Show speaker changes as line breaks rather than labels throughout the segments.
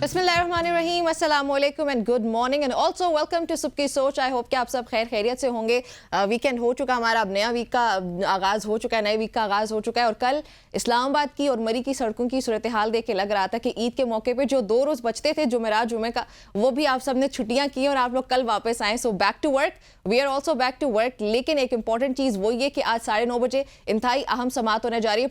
बिस्मिल्लाहिर्रहमानिर्रहीम, अस्सलामुअलैकुम and good morning and also welcome to सुबह की सोच। आई होप कि आप सब खैर खैरियत से होंगे। वीकेंड हो चुका, हमारा अब नया वीक का आगाज़ हो चुका है, नए वीक का आगाज़ हो चुका है। और कल इस्लामाबाद की और मरी की सड़कों की सूरत हाल देख के लग रहा था कि ईद के मौके पे जो 2 रोज़ बचते थे जुमेरात जुमे का, वो भी आप सब ने छुट्टियाँ की और आप लोग कल वापस आए। So back to work, we are also back to work. लेकिन एक इंपॉर्टेंट चीज़ वो ये कि आज 9:30 बजे इंतहाई अहम समाअत होने जा रही है।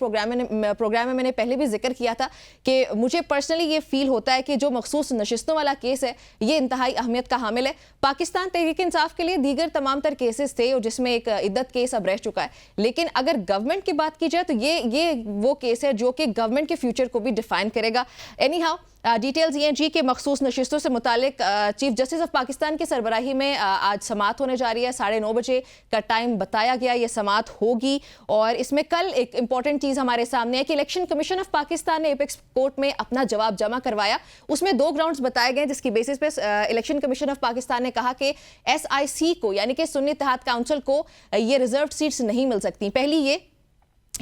प्रोग्राम में मैंने पहले भी जिक्र किया था कि मुझे पर्सनली ये फील होता है कि जो मखसूस नशिस्तों वाला केस है ये इंतहाई अहमियत का हामिल है। पाकिस्तान तहरीक इंसाफ के लिए दीगर तमाम तर केसेस थे और जिसमें एक इद्दत केस अब रह चुका है। लेकिन अगर गवर्नमेंट की बात की जाए तो ये वो केस है जो कि गवर्नमेंट के फ्यूचर को भी डिफाइन करेगा। एनी हाउ डिटेल्स ये जी के मखसूस नशिस्तों से मुतालिक चीफ जस्टिस ऑफ पाकिस्तान की सरबराही में आज समाअत होने जा रही है। 9:30 बजे का टाइम बताया गया, ये समाअत होगी। और इसमें कल एक इंपॉर्टेंट चीज़ हमारे सामने है कि इलेक्शन कमीशन ऑफ पाकिस्तान ने एपेक्स कोर्ट में अपना जवाब जमा करवाया। उसमें 2 ग्राउंड्स बताए गए जिसकी बेसिस पे इलेक्शन कमीशन ऑफ पाकिस्तान ने कहा कि SIC को यानी कि सुन्नी इत्तेहाद काउंसिल को ये रिजर्व सीट्स नहीं मिल सकती। पहली ये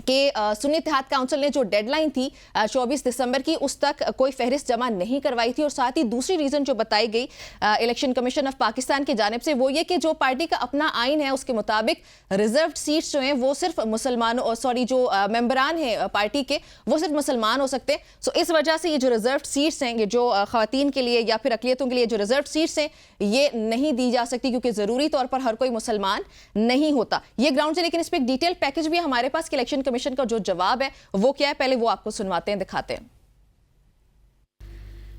कि सुन्नी इत्तेहाद काउंसिल ने जो डेडलाइन थी 24 दिसंबर की, उस तक कोई फहरिस्त जमा नहीं करवाई थी। और साथ ही दूसरी रीज़न जो बताई गई इलेक्शन कमीशन ऑफ पाकिस्तान की जानिब से वो ये कि जो पार्टी का अपना आइन है उसके मुताबिक रिजर्व सीट्स जो हैं वो सिर्फ मुसलमानों जो मेंबरान हैं पार्टी के वो सिर्फ मुसलमान हो सकते हैं। सो इस वजह से ये जो रिजर्व सीट्स हैं, ये जो ख़वातीन के लिए या फिर अक़लियतों के लिए जो रिजर्व सीट्स हैं ये नहीं दी जा सकती क्योंकि ज़रूरी तौर पर हर कोई मुसलमान नहीं होता। ये ग्राउंड से। लेकिन इस पर एक डिटेल पैकेज भी हमारे पास कि इलेक्शन कमीशन का जो जवाब है वो क्या है, पहले वो आपको सुनवाते हैं, दिखाते हैं।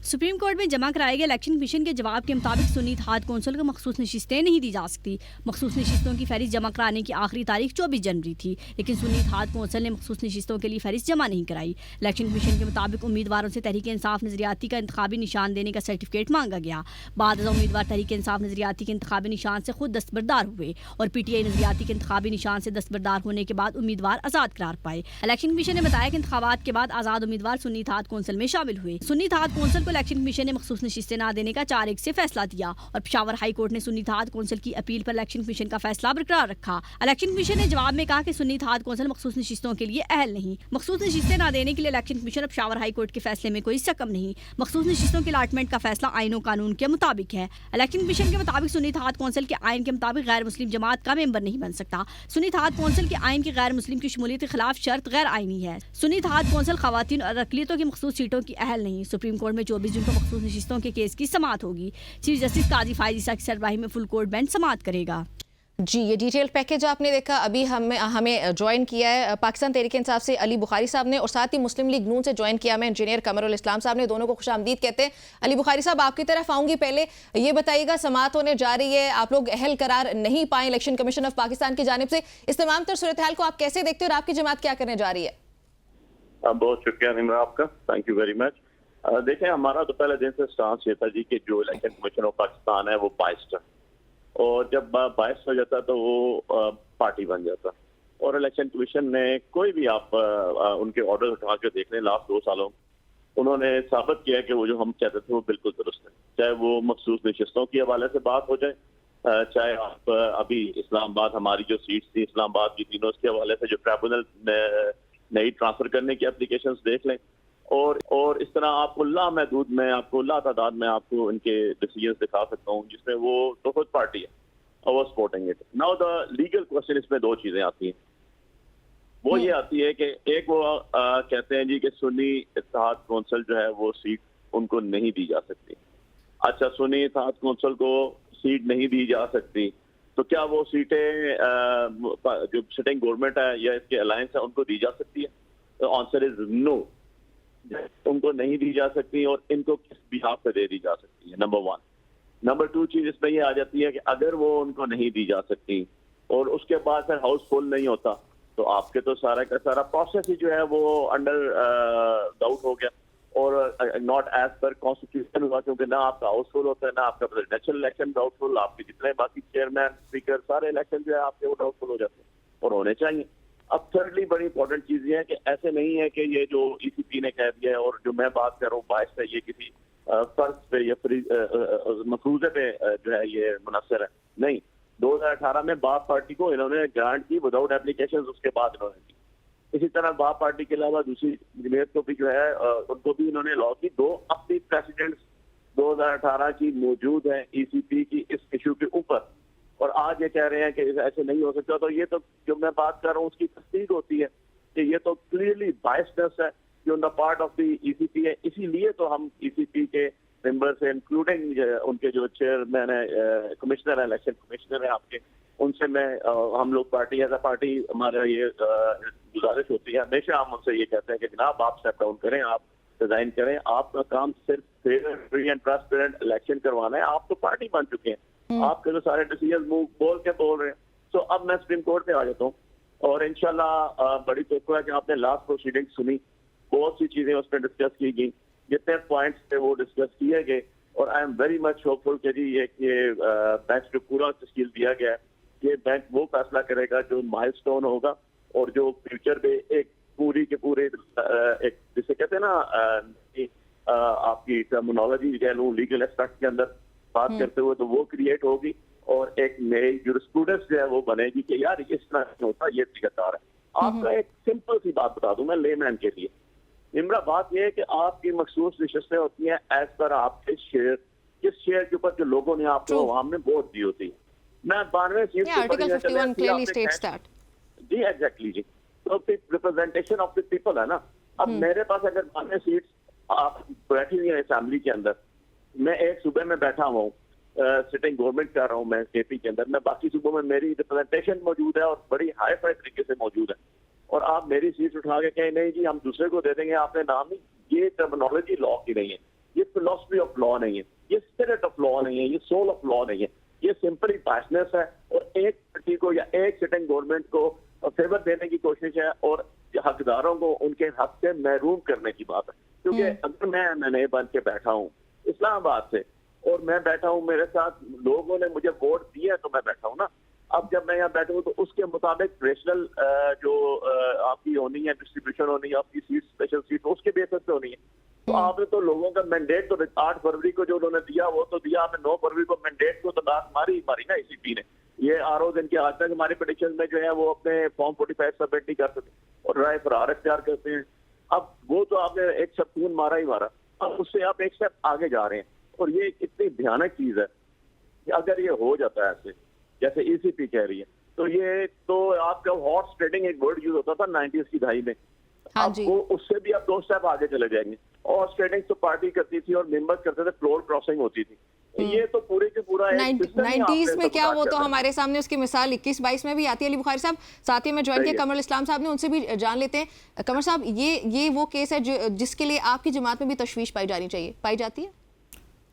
सुप्रीम कोर्ट में जमा कराए गए इलेक्शन कमीशन के जवाब के मुताबिक सुन्नी इत्तेहाद कौंसिल को मखसूस नशिस्तें नहीं दी जा सकती। मखसूस नशिस्तों की फहरिस्त जमा कराने की आखिरी तारीख 24 जनवरी थी, लेकिन सुन्नी इत्तेहाद कौंसिल ने मखसूस नशिस्तों के लिए फहरिस्त जमा नहीं कराई। इलेक्शन कमीशन के मुताबिक उम्मीदवारों से तहरीक इंसाफ नजरियाती का इंतखाबी निशान देने का सर्टिफिकेट मांगा गया। बाद उम्मीदवार तहरीक इंसाफ नजरियाती के इंतखाबी निशान से खुद दस्तबरदार हुए और PTI नजरियाती के इंतखाबी निशान से दस्तबरदार होने के बाद उम्मीदवार आज़ाद करार पाए। इलेक्शन कमीशन ने बताया कि इंतखाबात के बाद आज़ाद उम्मीदवार सुन्नी इत्तेहाद कौंसिल में शामिल हुए। सुन्नी इत्तेहाद कौंसिल को इलेक्शन कमीशन ने नशिस्तें ना देने का 4-1 से फैसला दिया और पेशावर हाई कोर्ट ने सुन्नी इत्तेहाद कौंसिल की अपील पर इलेक्शन कमीशन का फैसला बरकरार रखा। इलेक्शन कमीशन ने जवाब में कहा कि सुन्नी इत्तेहाद कौंसिल मखसूस नशिस्तों के लिए अहल नहीं। मखसूस नशिस्तें ना देने के लिए इलेक्शन कमीशन और पेशावर हाई कोर्ट के फैसले में कोई सकम नहीं। मखसूस नशिस्तों के अलाटमेंट का फैसला आईन और कानून के मुताबिक है। इलेक्शन कमीशन के मुताबिक सुन्नी इत्तेहाद कौंसिल के आइन के मुताबिक गैर मुस्लिम जमात का मेंबर नहीं बन सकता। सुन्नी इत्तेहाद कौंसिल के आइन की गैर मुस्लिम की शमूलियत के खिलाफ शर्त गैर आइनी है। सुन्नी इत्तेहाद कौंसिल खवातीन और अक़लियतों की मखसूस सीटों की अहल नहीं। सुप्रीम कोर्ट में 24 जून को मखसूस नशिस्तों के केस की समाअत होगी। चीफ जस्टिस काजी फायज ईसा की सरबराही में फुल कोर्ट बेंच समाअत करेगा।
जी, ये डिटेल पैकेज आपने देखा। अभी हमें ज्वाइन किया है पाकिस्तान तहरीक इंसाफ से अली बुखारी साहब ने और साथ ही मुस्लिम लीग नून से ज्वाइन किया मैं इंजीनियर कमरुल इस्लाम साहब ने। दोनों को खुशामदीद कहते हैं। अली बुखारी साहब, आपकी तरफ आऊँगी। पहले ये बताइएगा, समाअत होने जा रही है, आप लोग अहल करार नहीं पाए इलेक्शन कमीशन ऑफ पाकिस्तान की जानिब से, इस तमाम तर सूरत हाल को आप कैसे देखते हो और आपकी जमात क्या करने जा रही है?
बहुत शुक्रिया निम्रा आपका, थैंक यू वेरी मच। देखें, हमारा तो पहले दिन से स्टांस ये था जी कि जो इलेक्शन कमीशन ऑफ पाकिस्तान है वो बाइस्ड है और जब बाइस्ड हो जाता तो वो पार्टी बन जाता। और इलेक्शन कमीशन ने कोई भी आप उनके ऑर्डर उठा के देख लें लास्ट 2 सालों उन्होंने साबित किया कि वो जो हम कहते थे वो बिल्कुल दुरुस्त है। चाहे वो मखसूस नशिस्तों के हवाले से बात हो जाए, चाहे आप अभी इस्लामाबाद हमारी जो सीट्स थी इस्लामाबाद की तीनों उसके हवाले से जो ट्राइब्यूनल नई ट्रांसफर करने की एप्लीकेशंस देख लें और इस तरह आपको लामहदूद में आपको तादाद में आपको इनके डिसीजंस दिखा सकता हूँ जिसमें वो तो खुद पार्टी है और वो supporting it. Now the legal question, इसमें 2 चीजें आती हैं। वो ये आती है कि एक वो कहते हैं जी कि सुन्नी इत्तेहाद कौंसिल जो है वो सीट उनको नहीं दी जा सकती। अच्छा, सुन्नी इत्तेहाद कौंसिल को सीट नहीं दी जा सकती तो क्या वो सीटें जो सिटिंग गवर्नमेंट है या इसके अलायंस है उनको दी जा सकती है? तो आंसर इज नो, उनको नहीं दी जा सकती और इनको किस बिहाफ पे दे दी जा सकती है, नंबर 1। नंबर 2 चीज इसमें ये आ जाती है कि अगर वो उनको नहीं दी जा सकती और उसके बाद फिर हाउस फुल नहीं होता तो आपके तो सारा का सारा प्रोसेस ही जो है वो अंडर डाउट हो गया और नॉट एज पर कॉन्स्टिट्यूशन हुआ, क्योंकि ना आपका हाउस फुल होता है ना आपका प्रेसिडेंशियल इलेक्शन डाउटफुल, आपके जितने बाकी चेयरमैन स्पीकर सारे इलेक्शन जो है आपके वो डाउटफुल हो जाते हैं और होने चाहिए। अब थर्डली बड़ी इंपॉर्टेंट चीज ये है कि ऐसे नहीं है कि ये जो ECP ने कह दिया है और जो मैं बात कर रहा हूँ बाइस है ये किसी फर्ज पे या मफरूजे पे जो है ये मुनसर है, नहीं। 2018 में बाप पार्टी को इन्होंने ग्रांट की विदाउट एप्लीकेशन, उसके बाद इन्होंने दी। इसी तरह बाप पार्टी के अलावा दूसरी जमीयत को भी जो है उनको भी इन्होंने लॉ की 2 अपनी प्रेसिडेंट्स 2018 کی موجود ہیں ECP کی اس ایشو کے اوپر, اور آج یہ کہہ رہے ہیں کہ ایسے نہیں ہو سکتا, تو یہ تو جو میں بات کر رہا ہوں اس کی تصدیق ہوتی ہے کہ یہ تو کلیئرلی بائسنس ہے جو on the part of the ECP ہے. اسی لیے تو ہم ECP کے ممبر سے انکلوڈنگ ان کے جو چیئرمین ہے, کمشنر ہے, الیکشن کمشنر ہے آپ کے, ان سے میں ہم لوگ پارٹی ایز اے پارٹی ہمارا یہ گزارش ہوتی ہے ہمیشہ, ہم ان سے یہ کہتے ہیں کہ جناب آپ اسٹیپ ڈاؤن کریں, آپ ریزائن کریں, آپ کا کام صرف فری اینڈ ٹرانسپیرنٹ الیکشن کروانا ہے. آپ تو پارٹی بن چکے ہیں, آپ کے جو سارے ڈیسیژن بول رہے ہیں. تو اب میں سپریم کورٹ پہ آ جاتا ہوں, اور انشاءاللہ بڑی توقع ہے کہ آپ نے لاسٹ پروسیڈنگ سنی, بہت سی چیزیں اس پہ ڈسکس کی گئی, جتنے پوائنٹس تھے وہ ڈسکس کیے گئے, اور I am very much hopeful کہ جی یہ بینچ کو پورا تشکیل دیا گیا ہے. یہ بینچ وہ فیصلہ کرے گا جو مائل سٹون ہوگا, اور جو فیوچر پہ ایک پوری کے پورے ایک جسے کہتے ہیں نا آپ کی ٹرمینالوجی کہہ لوں لیگل ایسپیکٹ کے اندر بات کرتے ہوئے, تو وہ کریٹ ہوگی, اور ایک نئی جورسپروڈنس جو ہے وہ بنے گی کہ یار اس طرح نہیں ہوتا, یہ طریقہ ہے. آپ کا ایک سمپل سی بات بتا دوں میں لے مین کے لیے, نمرہ بات یہ ہے کہ آپ کی مخصوص نشستیں ہوتی ہیں ایز پر آپ کے شیئر, جس شیئر کے اوپر جو لوگوں نے آپ کو عوام نے ووٹ دی ہوتی ہے. میں 92 سیٹ جی ایگزیکٹلی جی, تو ریپرزینٹیشن آف دی پیپل ہے نا. اب میرے پاس اگر 92 سیٹس آپ بیٹھی ہوئی ہیں اسمبلی کے اندر, میں ایک صوبے میں بیٹھا ہوا ہوں, سٹنگ گورنمنٹ کر رہا ہوں میں KP کے اندر, میں باقی صوبوں میں میری ریپرزینٹیشن موجود ہے اور بڑی ہائی فائی طریقے سے موجود ہے, اور آپ میری سیٹ اٹھا کے کہیں نہیں جی ہم دوسرے کو دے دیں گے, آپ نے نام نہیں. یہ ٹرمینالوجی لا کی نہیں ہے, یہ فلاسفی آف لا نہیں ہے, یہ اسپرٹ آف لا نہیں ہے, یہ سول آف لا نہیں ہے. یہ سمپلی بائسنس ہے, اور ایک پارٹی کو یا ایک سٹنگ گورنمنٹ کو فیور دینے کی کوشش ہے, اور حقداروں کو ان کے حق سے محروم کرنے کی بات ہے. کیونکہ اگر میں MNA بن کے بیٹھا ہوں اسلام آباد سے, اور میں بیٹھا ہوں, میرے ساتھ لوگوں نے مجھے ووٹ دیے تو میں بیٹھا ہوں نا. اب جب میں یہاں بیٹھا ہوں تو اس کے مطابق ریشنل جو آپ کی ہونی ہے ڈسٹریبیوشن ہونی ہے آپ کی سیٹ, اسپیشل سیٹ, اس کے بیسس پہ ہونی ہے. تو آپ نے تو لوگوں کا مینڈیٹ تو 8 فروری کو جو انہوں نے دیا وہ تو دیا, آپ نے 9 فروری کو مینڈیٹ کو تو دانت ماری نا ECP نے. یہ ROs ان کے آج تک ہمارے پریڈکشن میں جو ہے وہ اپنے فارم 45 سبمٹ نہیں کر سکتے, اور رائے فرار اختیار کرتے ہیں. اب وہ تو آپ نے ایک شپون مارا ہی مارا, اب اس سے آپ ایک اسٹیپ آگے جا رہے ہیں, اور یہ اتنی بھیانک چیز ہے کہ اگر یہ ہو جاتا ہے ایسے جیسے ECP کہہ رہی ہے, تو یہ تو آپ کا ہارس ٹریڈنگ ایک ورڈ یوز ہوتا تھا 90s کی دہائی میں, اب وہ اس سے بھی آپ 2 اسٹیپ آگے چلے جائیں گے. ہارس ٹریڈنگ تو پارٹی کرتی تھی اور ممبر کرتے تھے, فلور کراسنگ ہوتی تھی. یہ تو پورے کے پورا
90s میں کیا, وہ تو ہمارے سامنے اس کی مثال 21-22 میں بھی آتی ہے. علی بخاری صاحب ساتھ ہی میں جوائن کیا قمر الاسلام صاحب نے, ان سے بھی جان لیتے ہیں. قمر صاحب یہ وہ کیس ہے جس کے لیے آپ کی جماعت میں بھی تشویش پائی جاتی ہے؟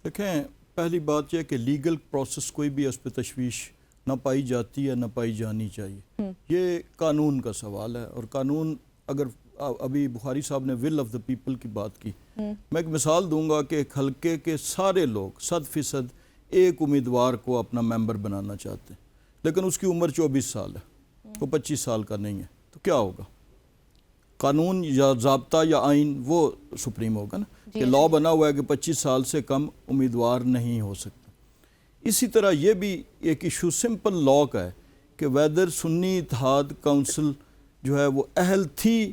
دیکھیں, پہلی بات یہ کہ لیگل پروسیس کوئی بھی اس پہ تشویش نہ پائی جاتی ہے نہ پائی جانی چاہیے. یہ قانون کا سوال ہے, اور قانون اگر ابھی بخاری صاحب نے ول آف دا پیپل کی بات کی, میں ایک مثال دوں گا کہ ایک حلقے کے سارے لوگ 100% ایک امیدوار کو اپنا ممبر بنانا چاہتے ہیں, لیکن اس کی عمر 24 سال ہے, وہ 25 سال کا نہیں ہے, تو کیا ہوگا؟ قانون یا ضابطہ یا آئین وہ سپریم ہوگا نا, کہ لا بنا ہوا ہے کہ 25 سال سے کم امیدوار نہیں ہو سکتا. اسی طرح یہ بھی ایک ایشو سمپل لا کا ہے کہ ویدر سنی اتحاد کونسل جو ہے وہ اہل تھی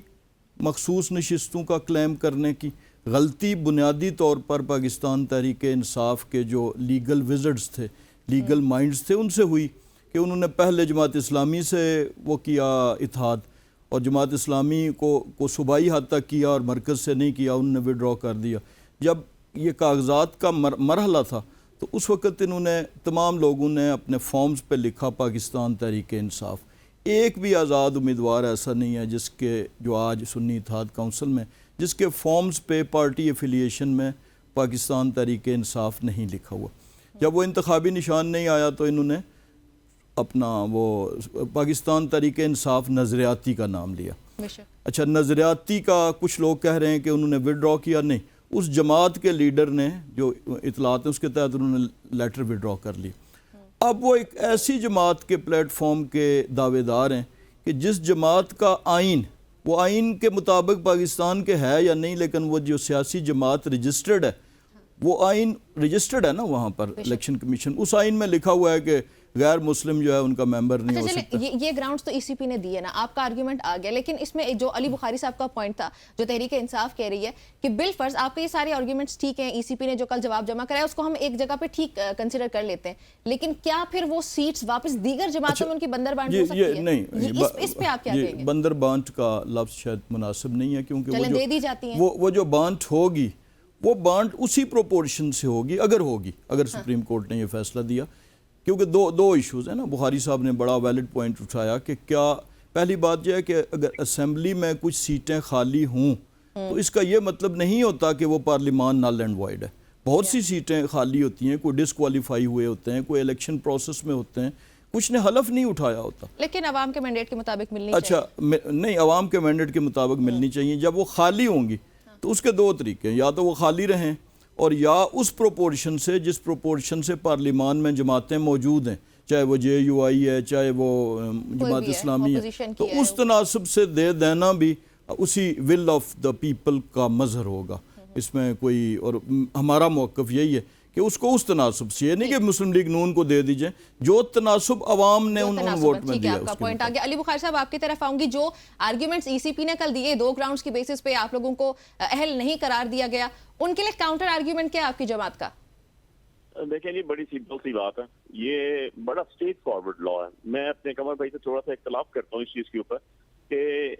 مخصوص نشستوں کا کلیم کرنے کی. غلطی بنیادی طور پر پاکستان تحریک انصاف کے جو لیگل وزرڈز تھے, لیگل مائنڈز تھے, ان سے ہوئی کہ انہوں نے پہلے جماعت اسلامی سے وہ کیا اتحاد, اور جماعت اسلامی کو صوبائی حد تک کیا اور مرکز سے نہیں کیا, انہوں نے وڈرا کر دیا. جب یہ کاغذات کا مرحلہ تھا تو اس وقت انہوں نے تمام لوگوں نے اپنے فارمز پہ لکھا پاکستان تحریک انصاف. ایک بھی آزاد امیدوار ایسا نہیں ہے جس کے جو آج سنی اتحاد کونسل میں جس کے فارمز پہ پارٹی ایفیلیشن میں پاکستان تحریک انصاف نہیں لکھا ہوا. جب وہ انتخابی نشان نہیں آیا تو انہوں نے اپنا وہ پاکستان تحریک انصاف نظریاتی کا نام لیا. اچھا, نظریاتی کا کچھ لوگ کہہ رہے ہیں کہ انہوں نے وڈرا کیا, نہیں, اس جماعت کے لیڈر نے جو اطلاعات ہیں اس کے تحت انہوں نے لیٹر وڈرا کر لی. اب وہ ایک ایسی جماعت کے پلیٹ فارم کے دعوے دار ہیں کہ جس جماعت کا آئین, وہ آئین کے مطابق پاکستان کے ہے یا نہیں, لیکن وہ جو سیاسی جماعت رجسٹرڈ ہے وہ آئین رجسٹرڈ ہے نا وہاں پر الیکشن کمیشن, اس آئین میں لکھا ہوا ہے کہ غیر مسلم جو ہے ان کا ممبر نہیں ہو سکتا.
یہ گراؤنڈز تو ای سی پی نے دیے نا, آپ کا آرگیومنٹ آ گیا, لیکن اس میں جو علی بخاری صاحب کا پوائنٹ تھا جو تحریک انصاف کہہ رہی ہے کہ بالفرض آپ کے یہ سارے آرگیومنٹس ٹھیک ہیں, ای سی پی نے جو کل جواب جمع کرایا اس کو ہم ایک جگہ پہ ٹھیک کنسیڈر کر لیتے ہیں, لیکن کیا پھر وہ سیٹس واپس دیگر جماعتوں میں ان کی بندر بانٹ ہو سکتی ہے؟
نہیں,
اس پہ آپ کیا کہیں گے؟
بندر بانٹ کا لفظ شاید مناسب نہیں ہے, کیونکہ
دے دی جاتی ہیں
وہ جو بانٹ ہوگی وہ بانٹ اسی پروپورشن سے ہوگی اگر سپریم کورٹ نے یہ فیصلہ دیا. کیونکہ دو ایشوز ہیں نا, بخاری صاحب نے بڑا ویلڈ پوائنٹ اٹھایا کہ کیا پہلی بات یہ ہے کہ اگر اسمبلی میں کچھ سیٹیں خالی ہوں تو اس کا یہ مطلب نہیں ہوتا کہ وہ پارلیمان نل اینڈ وائڈ ہے. بہت سی سیٹیں خالی ہوتی ہیں, کوئی ڈسکوالیفائی ہوئے ہوتے ہیں, کوئی الیکشن پروسیس میں ہوتے ہیں, کچھ نے حلف نہیں اٹھایا ہوتا.
لیکن عوام کے مینڈیٹ کے مطابق ملنی چاہیے.
اچھا نہیں, عوام کے مینڈیٹ کے مطابق ملنی چاہیے. جب وہ خالی ہوں گی تو اس کے دو طریقے ہیں, یا تو وہ خالی رہیں اور یا اس پروپورشن سے جس پروپورشن سے پارلیمان میں جماعتیں موجود ہیں, چاہے وہ جے یو آئی ہے چاہے وہ جماعت اسلامی ہے, تو اس تناسب سے دے دینا بھی اسی ول آف دا پیپل کا مظہر ہوگا. اس میں کوئی, اور ہمارا موقف یہی ہے کہ اس کو اس تناسب سے, یہ نہیں کہ مسلم لیگ نون کو دے دیجئے, جو تناسب عوام نے ان ووٹ میں دیا.
آپ کا پوائنٹ آ گیا. علی بخاری صاحب آپ کی طرف آؤں گی, جو آرگیومنٹس ای سی پی نے کل دیے 2 گراؤنڈز کی بیسس پہ آپ لوگوں کو اہل نہیں قرار دیا گیا, ان کے لیے کاؤنٹر آرگیومنٹ کیا ہے آپ کی جماعت کا؟
دیکھیں یہ بڑی سمپل سی بات ہے, یہ بڑا اسٹریٹ فارورڈ لا ہے. میں اپنے قمر بھائی سے تھوڑا سا اختلاف کرتا ہوں اس چیز کے اوپر کہ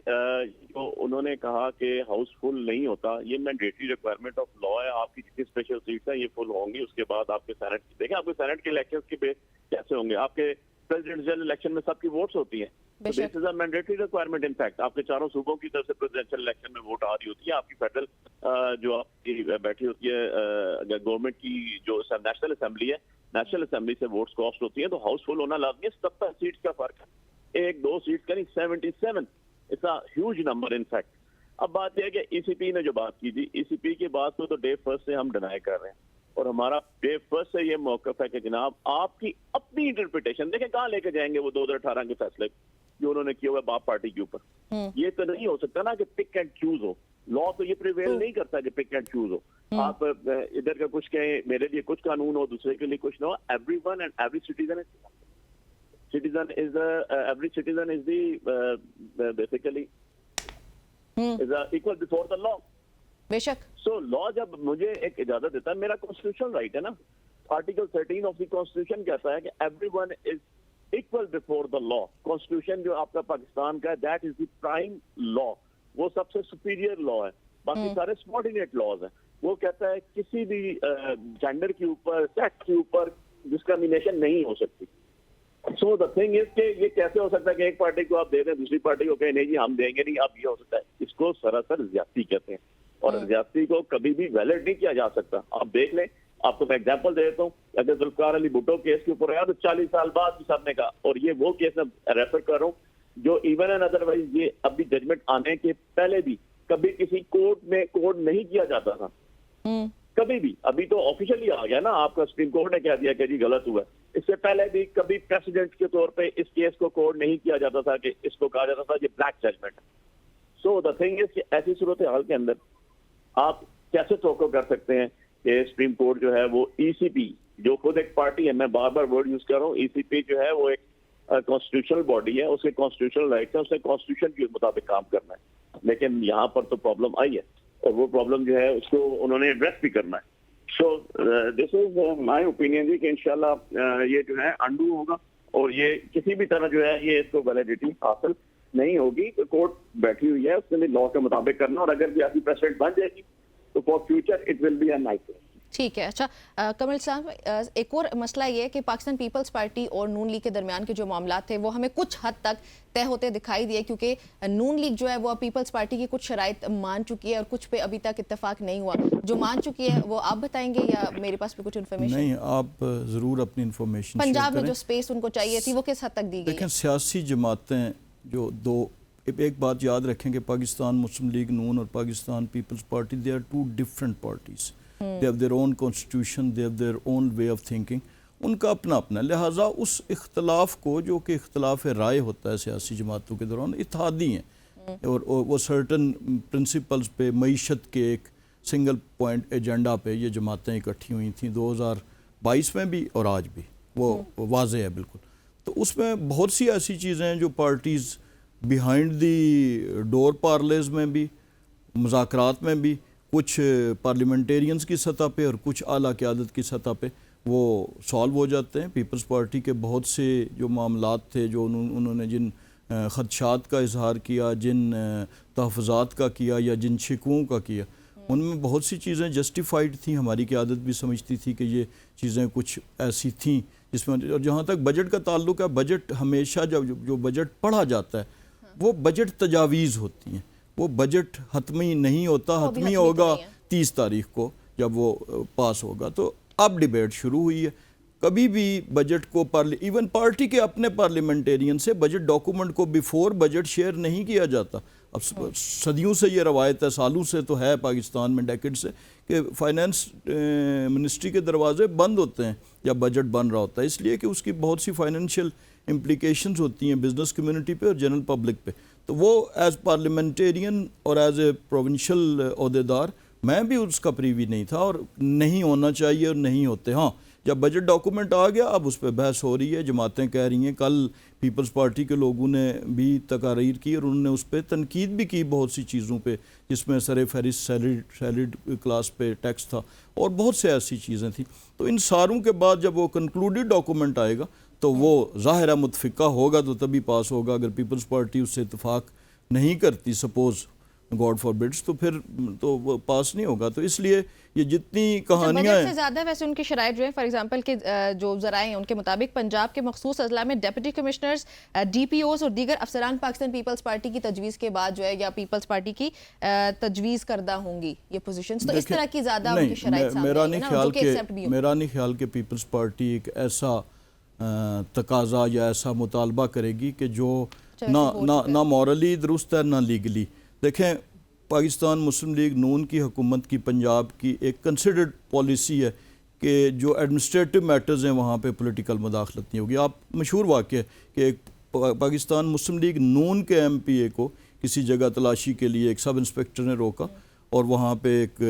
جو انہوں نے کہا کہ ہاؤس فل نہیں ہوتا, یہ مینڈیٹری ریکوائرمنٹ آف لا ہے. آپ کی جتنی اسپیشل سیٹس ہیں یہ فل ہوں گی, اس کے بعد آپ کے سینٹ, دیکھیں آپ کے سینٹ کے الیکشن کے بیس کیسے ہوں گے, آپ کے پریزیڈنشیل الیکشن میں سب کی ووٹس ہوتی ہیں, this is a mandatory requirement. In fact آپ کے چاروں صوبوں کی طرف سے پریزیڈنشیل الیکشن میں ووٹ آ رہی ہوتی ہے. آپ کی فیڈرل جو آپ کی بیٹھی ہوتی ہے گورنمنٹ کی جو نیشنل اسمبلی ہے, نیشنل اسمبلی سے ووٹس کاسٹ ہوتی ہیں, تو ہاؤس فل ہونا لازمی ہے. 70 سیٹس کا فرق ہے, 1-2 سیٹس کا نہیں, 77. It's a huge number in fact. اب بات یہ ہے کہ ای سی پی نے جو بات کی تھی, ای سی پی کی بات کو تو ڈے فرسٹ سے ہم ڈینائی کر رہے ہیں, اور ہمارا ڈے فرسٹ سے یہ موقف ہے کہ جناب آپ کی اپنی انٹرپریٹیشن, دیکھیں کہاں لے کے جائیں گے وہ 2018 کے فیصلے جو انہوں نے کیا ہوا ہے باپ پارٹی کے اوپر. یہ تو نہیں ہو سکتا نا کہ پک اینڈ چوز ہو, لا تو یہ پریویل نہیں کرتا کہ پک اینڈ چوز ہو. آپ ادھر کا کچھ کہیں, میرے لیے کچھ قانون ہو, دوسرے کے لیے کچھ نہ ہو. Every one and every citizen is the basically is equal before the law.
بے شک.
So law جب مجھے ایک اجازت دیتا ہے, میرا کانسٹیٹیوشن رائٹ ہے نا, آرٹیکل 13 آف دی کانسٹیٹیوشن کہتا ہے کہ every one is equal before the law. Constitution جو آپ کا پاکستان کا ہے, that is the prime law, وہ سب سے superior law ہے. باقی سارے subordinate laws ہیں. وہ کہتا ہے کسی بھی جینڈر کے اوپر, سیکس کے اوپر ڈسکریمنیشن نہیں ہو سکتی. سو دا تھنگ از کہ یہ کیسے ہو سکتا ہے کہ ایک پارٹی کو آپ دے دیں, دوسری پارٹی کو کہیں نہیں جی ہم دیں گے نہیں. اب یہ ہو سکتا ہے, اس کو سراسر زیادتی کہتے ہیں, اور زیادتی کو کبھی بھی ویلڈ نہیں کیا جا سکتا. آپ دیکھ لیں, آپ کو میں ایگزامپل دے دیتا ہوں. اگر ذوالفقار علی بھٹو کیس کے اوپر آیا تو 40 سال بعد بھی سب نے کہا, اور یہ وہ کیس میں ریفر کر رہا ہوں جو ایون اینڈ ادروائز یہ ابھی ججمنٹ آنے کے پہلے بھی کبھی کسی کورٹ میں کوڈ نہیں کیا جاتا تھا کبھی بھی. ابھی تو آفیشلی آ گیا نا, آپ کا سپریم کورٹ نے کہہ دیا کہ جی غلط ہوا. اس سے پہلے بھی کبھی پریسیڈنٹ کے طور پہ اس کیس کو کوڈ نہیں کیا جاتا تھا کہ اس کو کہا جاتا تھا یہ black judgement. So the thing is کہ ایسی صورتحال کے اندر آپ کیسے توقع کر سکتے ہیں کہ سپریم کورٹ جو ہے وہ ای سی پی جو خود ایک پارٹی ہے, میں بار بار ورڈ یوز کر رہا ہوں, ای سی پی جو ہے وہ ایک کانسٹیٹیوشنل باڈی ہے, اس کے کانسٹیٹیوشنل رائٹس ہیں, اس نے کانسٹیٹیوشن کے مطابق کام کرنا ہے. لیکن یہاں پر تو پرابلم آئی ہے, اور وہ پرابلم جو ہے اس کو انہوں نے ایڈریس بھی کرنا ہے. سو دس از مائی اوپینین جی کہ انشاءاللہ یہ جو ہے انڈو ہوگا, اور یہ کسی بھی طرح جو ہے یہ اس کو ویلیڈیٹی حاصل نہیں ہوگی. کورٹ بیٹھی ہوئی ہے, اس نے لا کے مطابق کرنا, اور اگر بھی آپ کی پریسیڈنٹ بن جائے گی تو for future it will be a nice.
ٹھیک ہے. اچھا کمل صاحب, ایک اور مسئلہ یہ ہے کہ پاکستان پیپلز پارٹی اور نون لیگ کے درمیان کے جو معاملات تھے وہ ہمیں کچھ حد تک طے ہوتے دکھائی دیے, کیونکہ نون لیگ جو ہے وہ پیپلز پارٹی کی کچھ شرائط مان چکی ہے اور کچھ پہ ابھی تک اتفاق نہیں ہوا. جو مان چکی ہے وہ آپ بتائیں گے یا میرے پاس بھی کچھ انفارمیشن؟
نہیں, آپ ضرور اپنی انفارمیشن
پنجاب میں جو سپیس ان کو چاہیے تھی وہ کس حد تک دی گئی؟
لیکن سیاسی جماعتیں جو دو, ایک بات یاد رکھیں کہ پاکستان مسلم لیگ نون اور Pakistan Peoples Party, they are two different parties. They have their own constitution, they have their own way of thinking. ان کا اپنا اپنا, لہٰذا اس اختلاف کو جو کہ اختلاف رائے ہوتا ہے سیاسی جماعتوں کے دوران, اتحادی ہیں, اور وہ سرٹن پرنسپلز پہ, معیشت کے ایک सिंगल पॉइंट एजेंडा पे ये जमातें इकट्ठी हुई थी 2022 में भी और आज भी, वो वाज़ेह है बिल्कुल। तो उसमें बहुत सी ऐसी चीज़ें हैं जो parties behind the door Parle's में भी, मुज़ाकरात में भी, कुछ पार्लियामेंटेरियंस की सतह पे और कुछ आला क़यादत की सतह पे वो सॉल्व हो जाते हैं। पीपल्स पार्टी के बहुत से जो मामलात थे, जो उन्होंने जिन ख़दशात का इजहार किया, जिन तहफ़्फ़ुज़ात का किया या जिन शिकवों का किया, उनमें बहुत सी चीज़ें जस्टिफाइड थी। हमारी क़यादत भी समझती थी कि ये चीज़ें कुछ ऐसी थीं जिसमें, और जहाँ तक बजट का ताल्लुक है, बजट हमेशा जब जो बजट पढ़ा जाता है वो बजट तजावीज़ होती हैं, वो बजट हतमी नहीं होता। हतमी होगा 30 तारीख को जब वो पास होगा। तो अब डिबेट शुरू हुई है। कभी भी बजट को इवन पार्टी के अपने पार्लियामेंटेरियन से बजट डॉक्यूमेंट को बिफोर बजट शेयर नहीं किया जाता। अब सदियों से ये रवायत है, सालों से तो है पाकिस्तान में, डेकेड से, कि फाइनेंस मिनिस्ट्री के दरवाजे बंद होते हैं जब बजट बन रहा होता है, इसलिए कि उसकी बहुत सी फाइनेंशियल इम्प्लिकेशंस होती हैं बिज़नेस कम्युनिटी पे और जनरल पब्लिक पे। तो वो एज़ पार्लियामेंटेरियन और एज़ ए प्रोविंशियल ओहदेदार मैं भी उसका प्रीवी नहीं था, और नहीं होना चाहिए और नहीं होते। हाँ, जब बजट डॉक्यूमेंट आ गया अब उस पर बहस हो रही है, जमातें कह रही हैं। कल पीपल्स पार्टी के लोगों ने भी तकारीर की और उन्होंने उस पर तनकीद भी की बहुत सी चीज़ों पे, जिसमें सर फहरिस्त सैलरीड क्लास पे टैक्स था और बहुत से ऐसी चीज़ें थी। तो इन सारों के बाद जब वो कंक्लूडेड डॉक्यूमेंट आएगा तो वो ज़ाहिर है मुतफ़िका होगा तो तभी पास होगा। अगर पीपल्स पार्टी उससे इत्तेफाक नहीं करती, सपोज़ गॉड फॉरबिड्स, तो फिर तो वो पास नहीं होगा। तो इसलिए ये जितनी कहानियाँ
बजट से ज़्यादा वैसे उनकी शराइत जो है, फॉर एग्जांपल के जो ज़राए हैं उनके मुताबिक पंजाब के मखसूस अजला में डिप्टी कमिश्नर्स, DPOs और दीगर अफसरान पाकिस्तान पीपल्स पार्टी की तजवीज़ के बाद जो है, या पीपल्स पार्टी की तजवीज़ करदा होंगी ये पोजीशंस। तो इस तरह की ज़्यादा उनकी शराइत सामने
मेरा
आई
नहीं
है ना,
ख्याल
जो कि एक्सेप्ट भी हो।
मेरा नहीं ख्याल कि पीपल्स पार्टी एक ऐसा तकाजा या ऐसा मुतालबा करेगी कि जो ना मॉरली दुरुस्त है ना लीगली। देखें, पाकिस्तान मुस्लिम लीग नून की हुकूमत की पंजाब की एक कंसिडर्ड पॉलिसी है कि जो एडमिनिस्ट्रेटिव मैटर्स हैं वहाँ पे पॉलिटिकल मुदाखलत नहीं होगी। आप मशहूर वाक़या कि एक पाकिस्तान मुस्लिम लीग नून के MPA को किसी जगह तलाशी के लिए एक सब इंस्पेक्टर ने रोका और वहाँ पे एक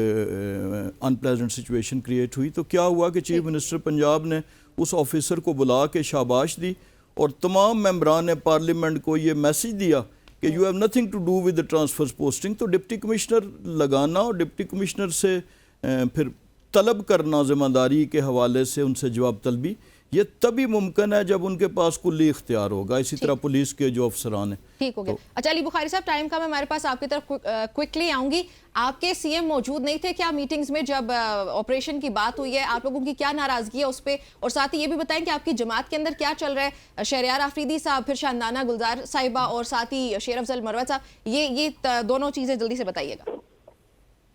अनप्लेजेंट सिचुएशन क्रिएट हुई। तो क्या हुआ कि चीफ मिनिस्टर पंजाब ने उस ऑफिसर को बुला के शाबाश दी और तमाम मेंबरान पार्लियामेंट को ये मैसेज दिया कि you have nothing to do with the transfer posting. तो डिप्टी कमिश्नर लगाना और डिप्टी कमिश्नर से फिर तलब करना ज़िम्मेदारी के हवाले से उनसे जवाब तलबी, ये तभी मुमकिन है जब उनके पास कुल्ली इख्तियार होगा। इसी तरह पुलिस के जो अफसरान हैं।
ठीक हो गया। अच्छा अली बुखारी साहब, टाइम का मैं हमारे पास आपकी तरफ क्विकली आऊंगी। आपके CM मौजूद नहीं थे क्या मीटिंग्स में जब ऑपरेशन की बात हुई है? आप लोगों की क्या नाराजगी है उस पर? और साथ ही ये भी बताएं कि आपकी जमात के अंदर क्या चल रहा है? शहरियार आफरीदी साहब, फिर शानदाना गुलजार साहिबा और साथ ही शेर अफजल मरवत साहब, ये दोनों चीजें जल्दी से बताइएगा।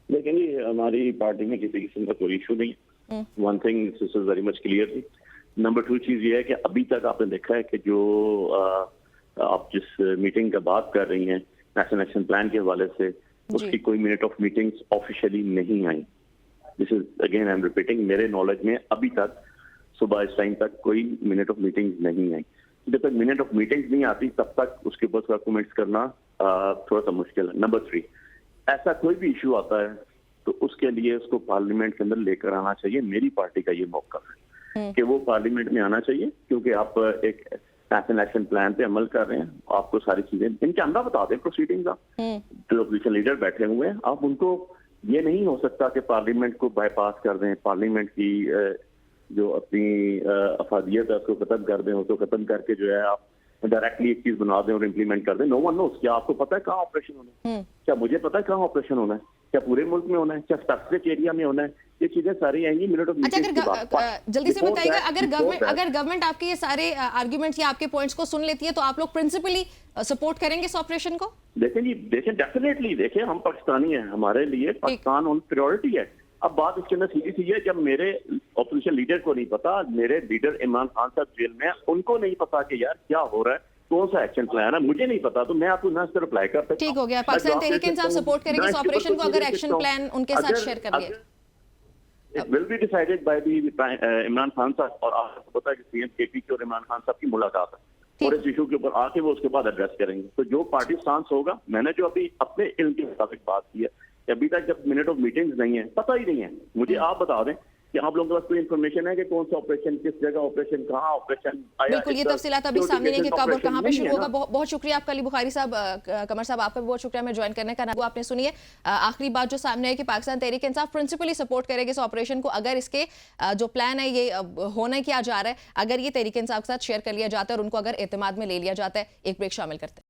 लेकिन हमारी पार्टी में किसी किस्म का कोई इशू नहीं है। One thing this is very much clear थी। नंबर 2 चीज ये है कि अभी तक आपने देखा है कि जो आप जिस मीटिंग का बात कर रही हैं नेशनल एक्शन प्लान के हवाले से, उसकी कोई मिनट ऑफ मीटिंग्स ऑफिशियली नहीं आई। This is again I am repeating, मेरे नॉलेज में अभी तक सुबह इस टाइम तक कोई मिनट ऑफ मीटिंग्स नहीं आई। जब तक मिनट ऑफ मीटिंग्स नहीं आती तब तक उसके ऊपर कमेंट्स करना थोड़ा सा मुश्किल है। नंबर 3, ऐसा कोई भी इशू आता है तो उसके लिए उसको पार्लियामेंट के अंदर लेकर आना चाहिए। मेरी पार्टी का ये मौका है कि वो पार्लियामेंट में आना चाहिए, क्योंकि आप एक नेशनल एक्शन प्लान पे अमल कर रहे हैं। आपको सारी चीजें इनके अंदर बता दें, प्रोसीडिंग्स जो अपोजिशन लीडर बैठे हुए हैं, आप उनको, ये नहीं हो सकता कि पार्लियामेंट को बाईपास कर दें, पार्लियामेंट की जो अपनी अफादियत है उसको खत्म कर दें, उसको खत्म करके जो है आप डायरेक्टली एक चीज बना दें और इम्प्लीमेंट कर दें। No one knows. क्या आपको पता है कहाँ ऑपरेशन होना है? क्या मुझे पता है कहाँ ऑपरेशन होना है? क्या पूरे मुल्क में होना है? क्या स्पेसिफिक एरिया में होना है? ये चीजें सारी आएंगी मिनट ऑफ
अच्छा, अगर जल्दी से बताइएगा, अगर गवर्नमेंट आपके ये सारे आर्ग्यूमेंट्स या आपके पॉइंट्स को सुन लेती है तो आप लोग प्रिंसिपली सपोर्ट करेंगे इस ऑपरेशन को?
देखें जी, देखें डेफिनेटली, देखें हम पाकिस्तानी हैं, हमारे लिए पाकिस्तान ऑन प्रायोरिटी है। अब बात इसके अंदर सीधी सी है, जब मेरे ऑपोजिशन लीडर को नहीं पता, मेरे लीडर इमरान खान साहब जेल में, उनको नहीं पता कि यार क्या हो रहा है, कौन सा एक्शन प्लान है, मुझे नहीं पता, तो मैं आपको ना सिर्फ रिप्लाई कर सकता हूं।
ठीक हो गया। पाकिस्तान तहरीक इंसाफ सपोर्ट करेगी इस ऑपरेशन को अगर एक्शन प्लान उनके साथ शेयर कर लिया।
It will be decided by the Imran Khan साहब, और आपको पता है कि CM KP की और इमरान खान साहब की मुलाकात है और इस इशू के ऊपर आके वो उसके बाद एड्रेस करेंगे। तो जो पार्टी स्टांस होगा, मैंने जो अभी अपने इल्म के मुताबिक बात की है کہ ابھی تک جب منٹ آف میٹنگز نہیں ہیں، پتہ ہی نہیں ہے. مجھے آپ بتا دیں کہ آپ لوگوں کے پاس کوئی انفارمیشن ہے کہ کون سا آپریشن، کس جگہ آپریشن، کہاں آپریشن آیا؟
بالکل یہ تفصیلات ابھی سامنے نہیں کہ کب اور کہاں پہ شروع ہوگا. بہت شکریہ آپ کا علی بخاری صاحب. قمر صاحب آپ کا بھی بہت شکریہ میں جوائن کرنے کا. وہ آپ نے سنی ہے آخری بات جو سامنے ہے کہ پاکستان تحریک انصاف پرنسپلی سپورٹ کرے گا اس آپریشن کو اگر اس کے جو پلان ہے یہ ہونا کیا جا رہا ہے اگر یہ تحریک انصاف کے ساتھ شیئر کر لیا جاتا ہے اور ان کو اگر اعتماد میں لے لیا جاتا ہے. ایک بریک شامل کرتے ہیں.